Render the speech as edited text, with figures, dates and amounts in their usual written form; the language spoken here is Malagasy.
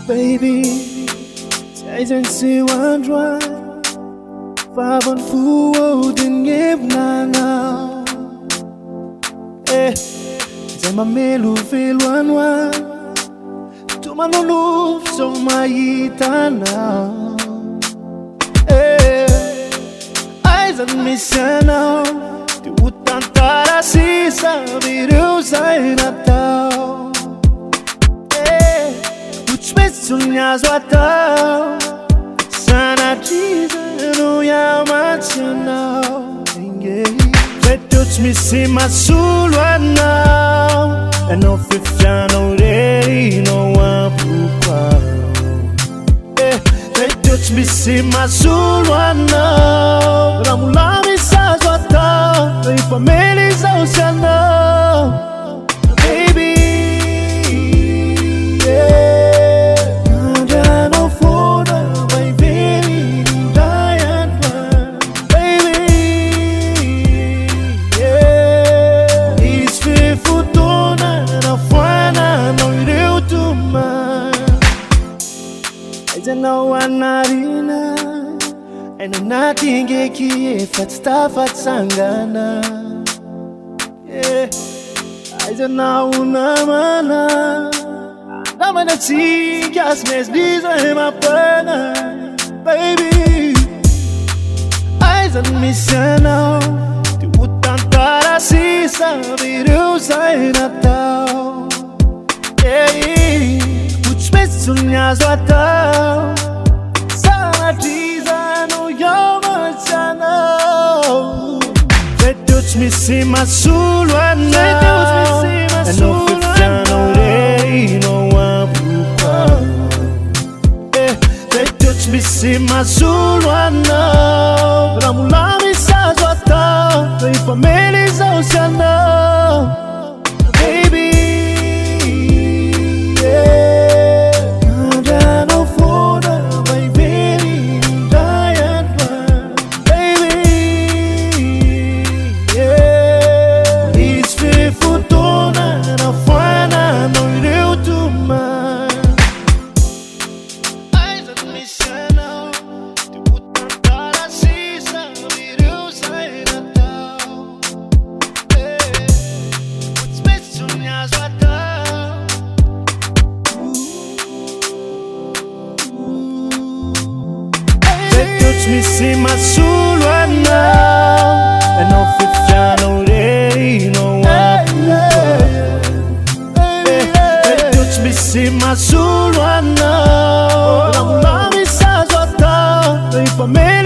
Baby, Aiza sy androany vavany foodiny evinanao zay mamelovelo anoany tomanonofo zao mahita anao Aiza misy anao ty ho tantara sisa ireo zay natao Tsy maintsy ny azo atao sanatria no hiamatsy anao Zay teo tsy misy mahasolo anao Ianao fifianao rerinao ampoko ao Zay teo tsy misy mahasolo anao Raha mbola misy azo atao rehefa mely izao sy anao Aiza anarina Aina natingeki efa tsy tafatsangana Aiza namana Namana tsika sy mesdiza mapana Baby Aiza misy anao ty ho tantara sisa ireo zay natao Tsy maintsy ny azo atao sanatria no hiamatsy anao Zay teo tsy misy mahasolo anao Ianao fifianao rerinao ampoko ao Zay teo tsy misy mahasolo anao Raha mbola misy azo atao rehefa mely izao sy anao Tsy misy mahasolo anao Ianao fifianao rerinao ampoko ao Tsy misy mahasolo anao Raha mbola misy azo atao rehefa mely